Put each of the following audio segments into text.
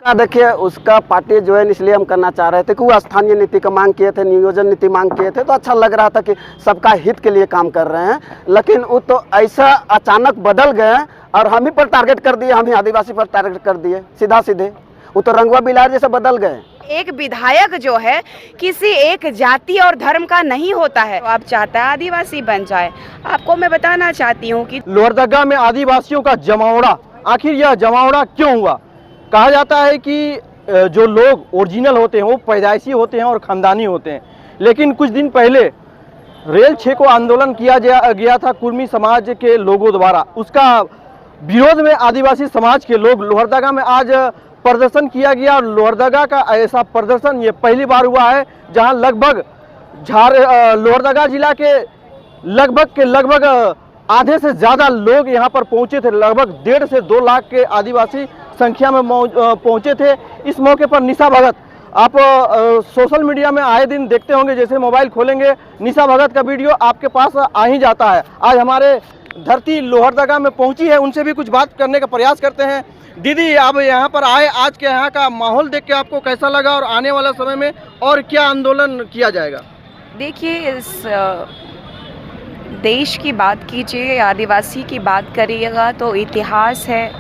देखिए उसका party join इसलिए हम करना चाह रहे थे कि वो स्थानीय नीति का मांग किए थे, नियोजन नीति मांग किए थे, तो अच्छा लग रहा था कि सबका हित के लिए काम कर रहे हैं। लेकिन वो तो ऐसा अचानक बदल गए और हम ही पर टारगेट कर दिए, हम ही आदिवासी पर टारगेट कर दिए सीधा सीधे। वो तो रंगवा बिलार जैसे बदल गए। एक विधायक जो है किसी एक जाति और धर्म का नहीं होता है। तो आप चाहता है आदिवासी बन जाए। आपको मैं बताना चाहती हूँ कि लोहरदगा में आदिवासियों का जमावड़ा, आखिर यह जमावड़ा क्यों हुआ? कहा जाता है कि जो लोग ओरिजिनल होते हैं वो पैदाइशी होते हैं और ख़ानदानी होते हैं, लेकिन कुछ दिन पहले रेल छेको आंदोलन किया गया था कुर्मी समाज के लोगों द्वारा। उसका विरोध में आदिवासी समाज के लोग लोहरदगा में आज प्रदर्शन किया गया। और लोहरदगा का ऐसा प्रदर्शन ये पहली बार हुआ है जहां लगभग लोहरदगा जिला के लगभग आधे से ज़्यादा लोग यहां पर पहुंचे थे। लगभग 1.5 से 2 लाख के आदिवासी संख्या में पहुंचे थे। इस मौके पर निशा भगत, आप सोशल मीडिया में आए दिन देखते होंगे, जैसे मोबाइल खोलेंगे निशा भगत का वीडियो आपके पास आ ही जाता है। आज हमारे धरती लोहरदगा में पहुंची है, उनसे भी कुछ बात करने का प्रयास करते हैं। दीदी, आप यहाँ पर आए, आज के यहाँ का माहौल देख के आपको कैसा लगा और आने वाला समय में और क्या आंदोलन किया जाएगा? देखिए, इस देश की बात कीजिए, आदिवासी की बात करिएगा तो इतिहास है,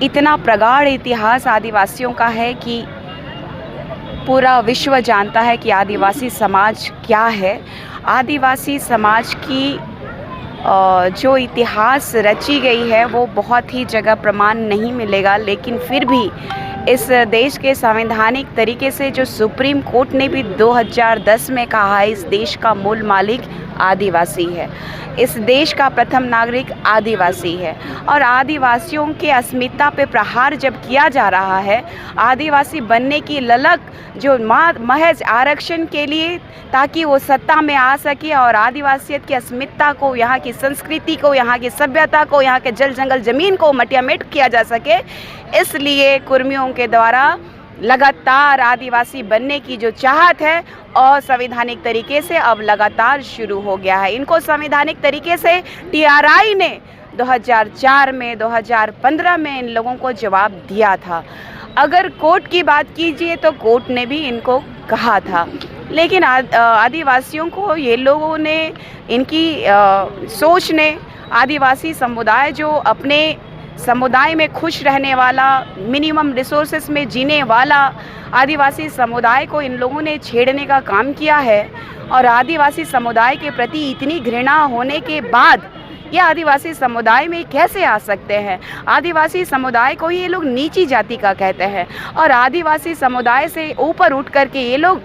इतना प्रगाढ़ इतिहास आदिवासियों का है कि पूरा विश्व जानता है कि आदिवासी समाज क्या है। आदिवासी समाज की जो इतिहास रची गई है वो बहुत ही जगह प्रमाण नहीं मिलेगा, लेकिन फिर भी इस देश के संवैधानिक तरीके से जो सुप्रीम कोर्ट ने भी 2010 में कहा है, इस देश का मूल मालिक आदिवासी है, इस देश का प्रथम नागरिक आदिवासी है। और आदिवासियों के अस्मिता पे प्रहार जब किया जा रहा है, आदिवासी बनने की ललक जो महज आरक्षण के लिए, ताकि वो सत्ता में आ सके और आदिवासियत की अस्मिता को, यहाँ की संस्कृति को, यहाँ की सभ्यता को, यहाँ के जल जंगल ज़मीन को मटियामेट किया जा सके, इसलिए कुर्मियों के द्वारा लगातार आदिवासी बनने की जो चाहत है और संवैधानिक तरीके से अब लगातार शुरू हो गया है। इनको संवैधानिक तरीके से टीआरआई ने 2004 में, 2015 में इन लोगों को जवाब दिया था। अगर कोर्ट की बात कीजिए तो कोर्ट ने भी इनको कहा था, लेकिन आदिवासियों को, ये लोगों ने, इनकी सोच ने, आदिवासी समुदाय जो अपने समुदाय में खुश रहने वाला, मिनिमम रिसोर्सेस में जीने वाला आदिवासी समुदाय को इन लोगों ने छेड़ने का काम किया है। और आदिवासी समुदाय के प्रति इतनी घृणा होने के बाद ये आदिवासी समुदाय में कैसे आ सकते हैं? आदिवासी समुदाय को ये लोग नीची जाति का कहते हैं और आदिवासी समुदाय से ऊपर उठ करके ये लोग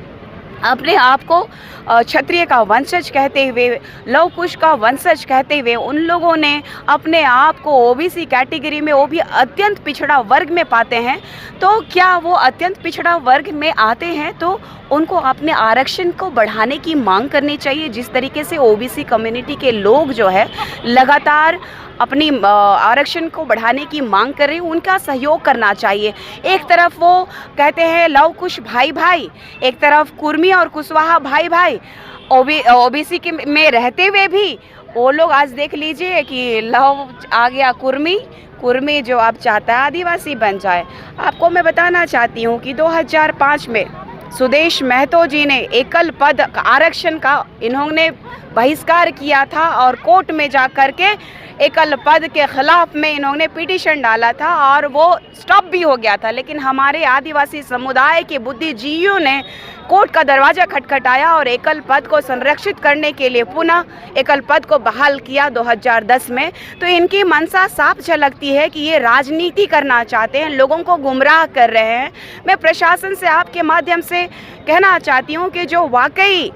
अपने आप को क्षत्रिय का वंशज कहते हुए, लव कुश का वंशज कहते हुए उन लोगों ने अपने आप को ओबीसी कैटेगरी में, वो भी अत्यंत पिछड़ा वर्ग में पाते हैं। तो क्या वो अत्यंत पिछड़ा वर्ग में आते हैं तो उनको अपने आरक्षण को बढ़ाने की मांग करनी चाहिए। जिस तरीके से ओबीसी कम्युनिटी के लोग जो है लगातार अपनी आरक्षण को बढ़ाने की मांग कर रहे हैं, उनका सहयोग करना चाहिए। एक तरफ वो कहते हैं लव कुश भाई भाई, एक तरफ कुर्मी और कुशवाहा भाई भाई, ओबीसी के में रहते हुए भी वो लोग आज देख लीजिए कि लव आ गया कुर्मी जो आप चाहता है आदिवासी बन जाए। आपको मैं बताना चाहती हूँ कि 2005 में सुदेश महतो जी ने एकल पद आरक्षण का इन्होंने बहिष्कार किया था और कोर्ट में जा कर के एकल पद के खिलाफ में इन्होंने पिटीशन डाला था और वो स्टॉप भी हो गया था। लेकिन हमारे आदिवासी समुदाय के बुद्धिजीवियों ने कोर्ट का दरवाज़ा खटखटाया और एकल पद को संरक्षित करने के लिए पुनः एकल पद को बहाल किया 2010 में। तो इनकी मंशा साफ झलकती है कि ये राजनीति करना चाहते हैं, लोगों को गुमराह कर रहे हैं। मैं प्रशासन से आपके माध्यम से कहना चाहती हूँ कि जो वाकई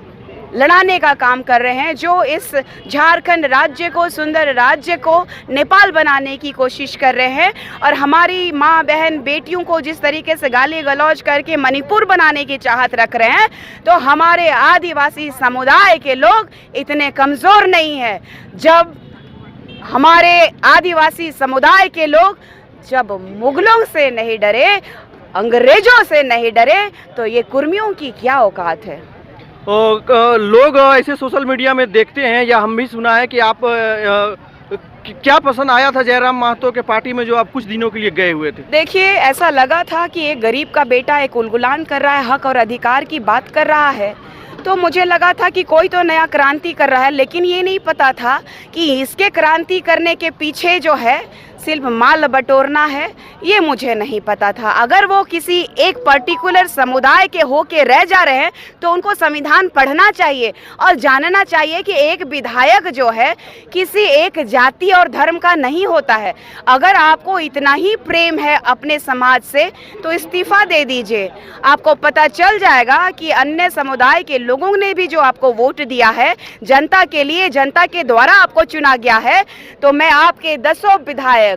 लड़ाने का काम कर रहे हैं, जो इस झारखंड राज्य को, सुंदर राज्य को नेपाल बनाने की कोशिश कर रहे हैं और हमारी माँ बहन बेटियों को जिस तरीके से गाली गलौज करके मणिपुर बनाने की चाहत रख रहे हैं, तो हमारे आदिवासी समुदाय के लोग इतने कमज़ोर नहीं हैं। जब हमारे आदिवासी समुदाय के लोग जब मुगलों से नहीं डरे, अंग्रेजों से नहीं डरे, तो ये कुर्मियों की क्या औकात है? लोग ऐसे सोशल मीडिया में देखते हैं, या हम भी सुना है कि आप क्या पसंद आया था जयराम महतो के पार्टी में जो आप कुछ दिनों के लिए गए हुए थे? देखिए, ऐसा लगा था कि एक गरीब का बेटा एक उलगुलान कर रहा है, हक और अधिकार की बात कर रहा है, तो मुझे लगा था कि कोई तो नया क्रांति कर रहा है। लेकिन ये नहीं पता था कि इसके क्रांति करने के पीछे जो है सिर्फ माल बटोरना है, ये मुझे नहीं पता था। अगर वो किसी एक पर्टिकुलर समुदाय के होके रह जा रहे हैं तो उनको संविधान पढ़ना चाहिए और जानना चाहिए कि एक विधायक जो है किसी एक जाति और धर्म का नहीं होता है। अगर आपको इतना ही प्रेम है अपने समाज से तो इस्तीफा दे दीजिए। आपको पता चल जाएगा कि अन्य समुदाय के लोगों ने भी जो आपको वोट दिया है जनता के लिए, जनता के द्वारा आपको चुना गया है, तो मैं आपके 10 विधायक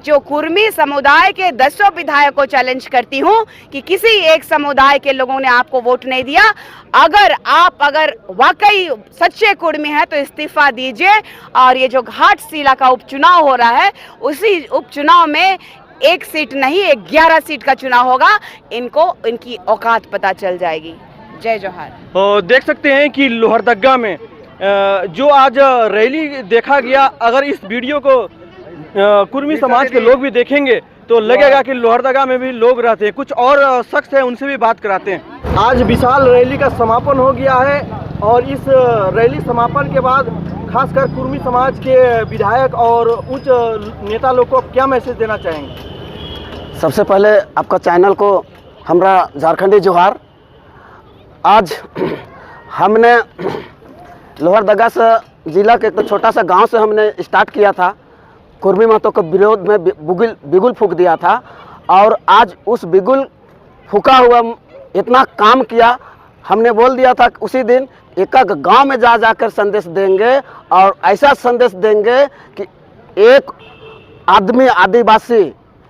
जो कुर्मी समुदाय के 10 विधायक को चैलेंज करती हूं कि किसी एक समुदाय के लोगों ने आपको वोट नहीं दिया। अगर वाकई सच्चे कुर्मी हैं तो इस्तीफा दीजिए। और ये जो घाटशिला का उपचुनाव हो रहा है, उसी उपचुनाव में 1 सीट नहीं 11 सीट का चुनाव होगा। इनको इनकी औकात पता चल जाएगी। जय जोहार। देख सकते हैं कि लोहरदगा में जो आज रैली देखा गया, अगर इस वीडियो को कुर्मी समाज के लोग भी देखेंगे तो लगेगा कि लोहरदगा में भी लोग रहते हैं। कुछ और शख्स है, उनसे भी बात कराते हैं। आज विशाल रैली का समापन हो गया है और इस रैली समापन के बाद खासकर कुर्मी समाज के विधायक और उच्च नेता लोग को क्या मैसेज देना चाहेंगे? सबसे पहले आपका चैनल को हमरा झारखंडी जोहार। आज हमने लोहरदगा से जिला के एक तो छोटा सा गांव से हमने स्टार्ट किया था। कुर्मी महतो के विरोध में बिगुल फूंक दिया था और आज उस बिगुल फूका हुआ इतना काम किया। हमने बोल दिया था उसी दिन एक गांव में जा जाकर संदेश देंगे और ऐसा संदेश देंगे कि एक आदमी आदिवासी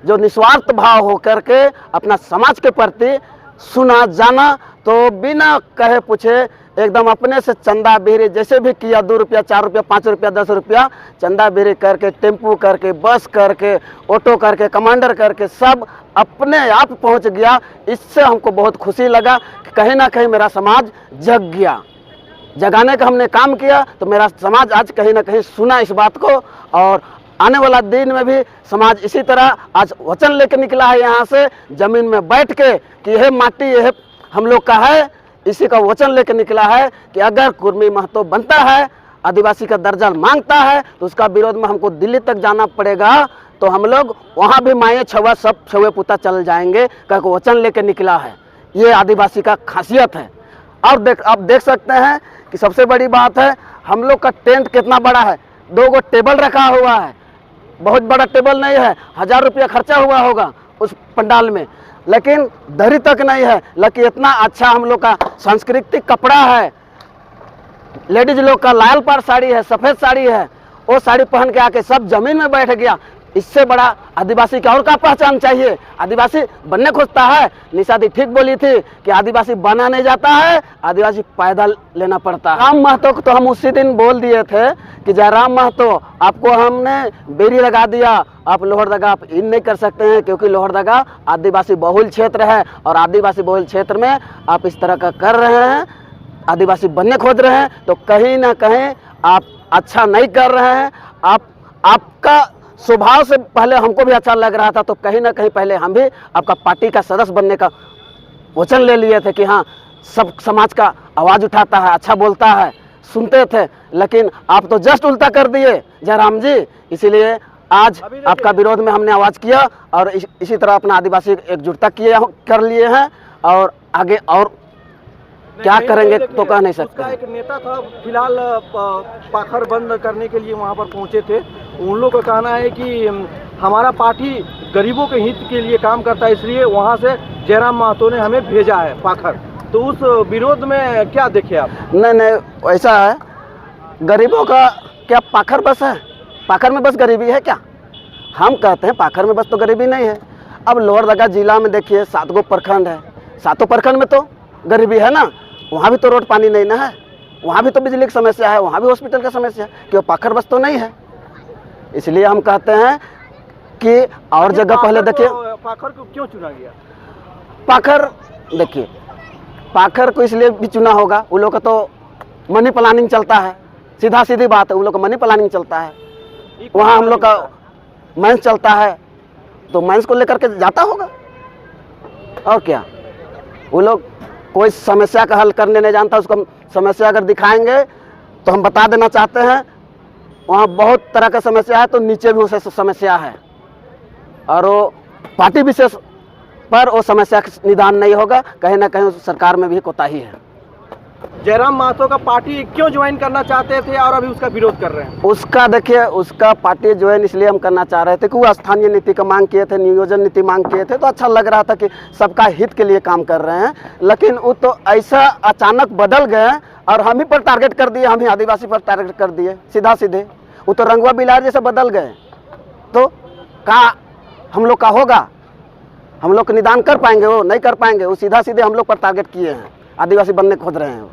जो निस्वार्थ भाव होकर के अपना समाज के प्रति सुना जाना तो बिना कहे पूछे एकदम अपने से चंदा बेरी जैसे भी किया, 2 रुपया 4 रुपया 5 रुपया 10 रुपया चंदा बेरी करके, टेम्पू करके, बस करके, ऑटो करके, कमांडर करके सब अपने आप पहुंच गया। इससे हमको बहुत खुशी लगा कि कहीं ना कहीं मेरा समाज जग गया। जगाने का हमने काम किया तो मेरा समाज आज कहीं ना कहीं सुना इस बात को। और आने वाला दिन में भी समाज इसी तरह आज वचन लेकर निकला है यहाँ से जमीन में बैठ के कि यह माटी यह हम लोग का है। इसी का वचन लेकर निकला है कि अगर कुर्मी महतो बनता है, आदिवासी का दर्जा मांगता है तो उसका विरोध में हमको दिल्ली तक जाना पड़ेगा। तो हम लोग वहाँ भी माए छवा सब छवे पुता चल जाएंगे करके वचन लेकर निकला है। ये आदिवासी का खासियत है। और आप देख सकते हैं कि सबसे बड़ी बात है हम लोग का टेंट कितना बड़ा है। 2 गो टेबल रखा हुआ है, बहुत बड़ा टेबल नहीं है, 1000 रुपया खर्चा हुआ होगा उस पंडाल में, लेकिन दरी तक नहीं है। लेकिन इतना अच्छा हम लोग का सांस्कृतिक कपड़ा है। लेडीज लोग का लाल पार साड़ी है, सफ़ेद साड़ी है, वो साड़ी पहन के आके सब जमीन में बैठ गया। इससे बड़ा आदिवासी का और क्या पहचान चाहिए? आदिवासी बनने खोजता है। निशा दी ठीक बोली थी कि आदिवासी बना नहीं जाता है, आदिवासी पैदा लेना पड़ता है। राम महतो को तो हम उसी दिन बोल दिए थे कि जयराम महतो आपको हमने बेरी लगा दिया, आप लोहरदगा आप इन नहीं कर सकते हैं क्योंकि लोहरदगा आदिवासी बहुल क्षेत्र है और आदिवासी बहुल क्षेत्र में आप इस तरह का कर रहे हैं, आदिवासी बनने खोज रहे हैं, तो कहीं ना कहीं आप अच्छा नहीं कर रहे हैं। आपका स्वभाव से पहले हमको भी अच्छा लग रहा था, तो कहीं ना कहीं पहले हम भी आपका पार्टी का सदस्य बनने का वचन ले लिए थे कि हाँ सब समाज का आवाज़ उठाता है, अच्छा बोलता है, सुनते थे। लेकिन आप तो जस्ट उल्टा कर दिए जयराम जी। इसीलिए आज आपका विरोध में हमने आवाज़ किया और इसी तरह अपना आदिवासी एकजुटता कर लिए हैं और आगे और क्या करेंगे तो कह नहीं सकते। एक नेता था फिलहाल पाखर बंद करने के लिए वहां पर पहुंचे थे। उन लोगों का कहना है कि हमारा पार्टी गरीबों के हित के लिए काम करता है, इसलिए वहां से जयराम महतो ने हमें भेजा है पाखर। तो उस विरोध में क्या देखे आप? नहीं ऐसा है, गरीबों का क्या पाखर बस है? पाखर में बस गरीबी है क्या? हम कहते हैं पाखर में बस तो गरीबी नहीं है। अब लोहरदगा जिला में देखिए 7 गो प्रखंड है, 7 प्रखंड में तो गरीबी है ना। वहाँ भी तो रोड पानी नहीं ना है, वहाँ भी तो बिजली की समस्या है, वहाँ भी हॉस्पिटल का समस्या है, क्यों पाखर बस तो नहीं है। इसलिए हम कहते हैं कि और जगह पहले देखिए पाखर को क्यों चुना गया? पाखर देखिए पाखर को इसलिए भी चुना होगा, उन लोग का तो मनी प्लानिंग चलता है, सीधा सीधी बात है, उन लोग का मनी प्लानिंग चलता है। वहाँ हम लोग का मेंस चलता है, तो मेंस को लेकर के जाता होगा। और क्या, वो लोग कोई समस्या का हल करने नहीं जानता, उसको समस्या अगर दिखाएंगे तो हम बता देना चाहते हैं वहाँ बहुत तरह का समस्या है, तो नीचे भी उसे समस्या है, और वो पार्टी विशेष पर वो समस्या का निदान नहीं होगा। कहीं ना कहीं उस सरकार में भी कोताही है। जयराम महतो का पार्टी क्यों ज्वाइन करना चाहते थे और अभी उसका विरोध कर रहे हैं? उसका देखिए, उसका पार्टी ज्वाइन इसलिए हम करना चाह रहे थे कि वो स्थानीय नीति का मांग किए थे, नियोजन नीति मांग किए थे, तो अच्छा लग रहा था कि सबका हित के लिए काम कर रहे हैं। लेकिन वो तो ऐसा अचानक बदल गए और हम ही पर टारगेट कर दिए, हम ही आदिवासी पर टारगेट कर दिए सीधा सीधे। वो तो रंगवा बिलार जैसे बदल गए, तो कहाँ हम लोग का होगा? हम लोग निदान कर पाएंगे? वो नहीं कर पाएंगे। वो सीधा सीधे हम लोग पर टारगेट किए हैं, आदिवासी बनने खोज रहे हैं।